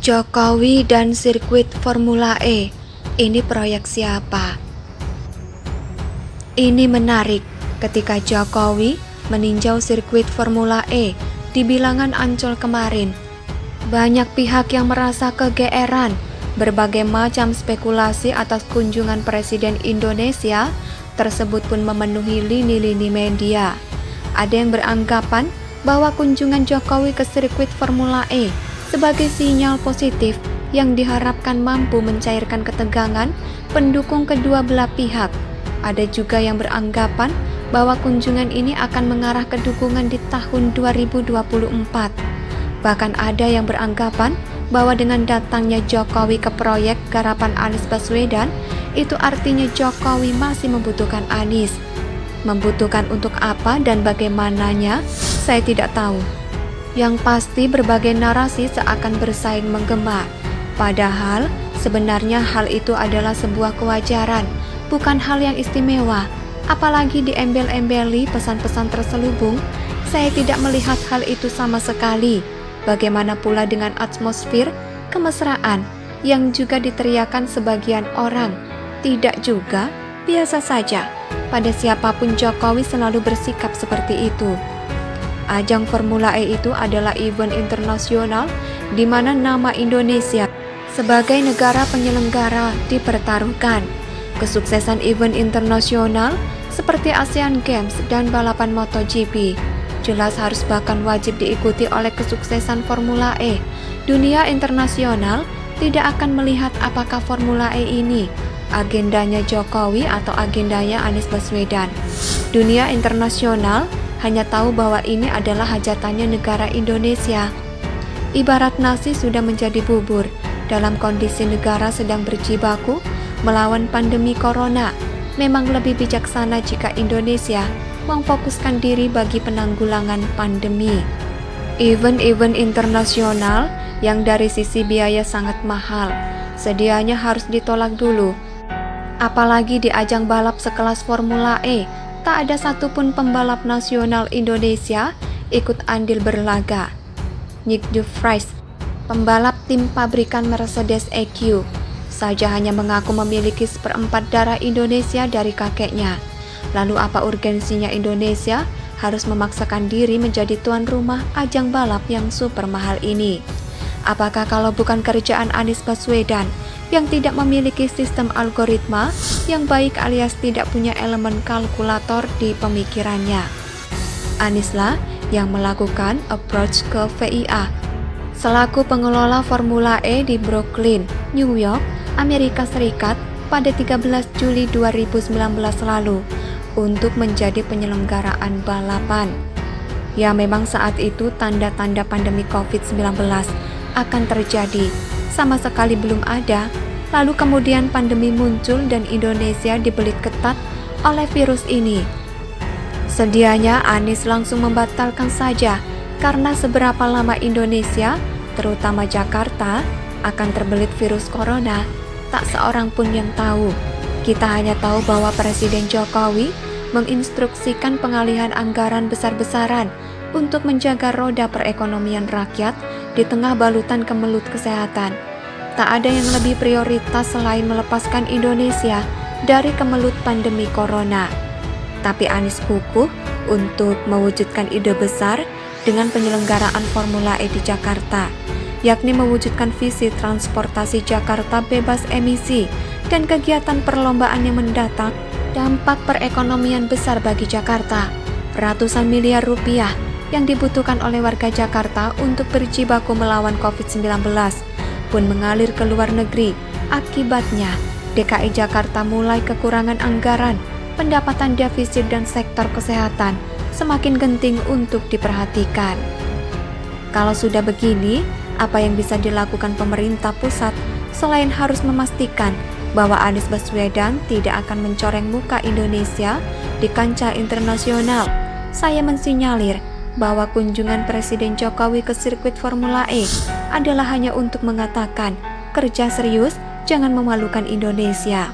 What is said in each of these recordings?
Jokowi dan sirkuit Formula E, ini proyek siapa? Ini menarik ketika Jokowi meninjau sirkuit Formula E di Bilangan Ancol kemarin. Banyak pihak yang merasa kegeeran, berbagai macam spekulasi atas kunjungan Presiden Indonesia tersebut pun memenuhi lini-lini media. Ada yang beranggapan bahwa kunjungan Jokowi ke sirkuit Formula E sebagai sinyal positif yang diharapkan mampu mencairkan ketegangan pendukung kedua belah pihak. Ada juga yang beranggapan bahwa kunjungan ini akan mengarah ke dukungan di tahun 2024. Bahkan ada yang beranggapan bahwa dengan datangnya Jokowi ke proyek garapan Anies Baswedan, itu artinya Jokowi masih membutuhkan Anies. Membutuhkan untuk apa dan bagaimananya, saya tidak tahu. Yang pasti berbagai narasi seakan bersaing menggema. Padahal sebenarnya hal itu adalah sebuah kewajaran, bukan hal yang istimewa. Apalagi diembel-embeli pesan-pesan terselubung, saya tidak melihat hal itu sama sekali. Bagaimana pula dengan atmosfer kemesraan yang juga diteriakan sebagian orang? Tidak juga, biasa saja. Pada siapapun Jokowi selalu bersikap seperti itu. Ajang Formula E itu adalah event internasional di mana nama Indonesia sebagai negara penyelenggara dipertaruhkan. Kesuksesan event internasional seperti Asian Games dan balapan MotoGP jelas harus bahkan wajib diikuti oleh kesuksesan Formula E. Dunia internasional tidak akan melihat apakah Formula E ini agendanya Jokowi atau agendanya Anies Baswedan. Dunia internasional hanya tahu bahwa ini adalah hajatannya negara Indonesia. Ibarat nasi sudah menjadi bubur dalam kondisi negara sedang berjibaku melawan pandemi corona. Memang lebih bijaksana jika Indonesia memfokuskan diri bagi penanggulangan pandemi. Event-event internasional yang dari sisi biaya sangat mahal, sedianya harus ditolak dulu. Apalagi di ajang balap sekelas Formula E, tak ada satupun pembalap nasional Indonesia ikut andil berlaga. Nyck de Vries, pembalap tim pabrikan Mercedes EQ, saja hanya mengaku memiliki seperempat darah Indonesia dari kakeknya. Lalu apa urgensinya Indonesia harus memaksakan diri menjadi tuan rumah ajang balap yang super mahal ini? Apakah kalau bukan kerjaan Anies Baswedan yang tidak memiliki sistem algoritma yang baik alias tidak punya elemen kalkulator di pemikirannya? Anieslah yang melakukan approach ke FIA selaku pengelola Formula E di Brooklyn, New York, Amerika Serikat pada 13 Juli 2019 lalu untuk menjadi penyelenggaraan balapan. Ya, memang saat itu tanda-tanda pandemi COVID-19 akan terjadi sama sekali belum ada. Lalu kemudian pandemi muncul dan Indonesia dibelit ketat oleh virus ini. Sedianya Anies langsung membatalkan saja karena seberapa lama Indonesia, terutama Jakarta, akan terbelit virus corona, tak seorang pun yang tahu. Kita hanya tahu bahwa Presiden Jokowi menginstruksikan pengalihan anggaran besar-besaran untuk menjaga roda perekonomian rakyat di tengah balutan kemelut kesehatan. Tak ada yang lebih prioritas selain melepaskan Indonesia dari kemelut pandemi corona. Tapi Anies kukuh untuk mewujudkan ide besar dengan penyelenggaraan Formula E di Jakarta, yakni mewujudkan visi transportasi Jakarta bebas emisi dan kegiatan perlombaan yang mendatang dampak perekonomian besar bagi Jakarta. Ratusan miliar rupiah yang dibutuhkan oleh warga Jakarta untuk berjibaku melawan COVID-19 pun mengalir ke luar negeri. Akibatnya, DKI Jakarta mulai kekurangan anggaran, pendapatan defisit dan sektor kesehatan semakin genting untuk diperhatikan. Kalau sudah begini, apa yang bisa dilakukan pemerintah pusat selain harus memastikan bahwa Anies Baswedan tidak akan mencoreng muka Indonesia di kancah internasional? Saya mensinyalir bahwa kunjungan Presiden Jokowi ke sirkuit Formula E adalah hanya untuk mengatakan, kerja serius, jangan memalukan Indonesia.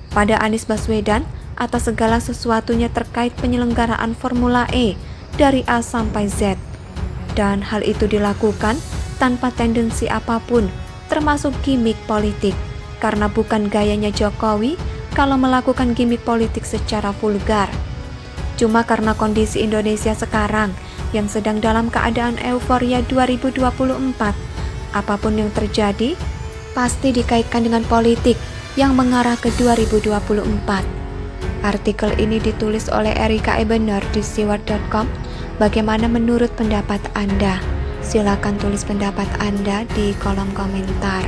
Pada Anies Baswedan atas segala sesuatunya terkait penyelenggaraan Formula E dari A sampai Z. Dan hal itu dilakukan tanpa tendensi apapun, termasuk gimmick politik, karena bukan gayanya Jokowi kalau melakukan gimmick politik secara vulgar. Cuma karena kondisi Indonesia sekarang yang sedang dalam keadaan euforia 2024, apapun yang terjadi pasti dikaitkan dengan politik yang mengarah ke 2024. Artikel ini ditulis oleh Erika Ebener di siward.com. Bagaimana menurut pendapat Anda? Silakan tulis pendapat Anda di kolom komentar.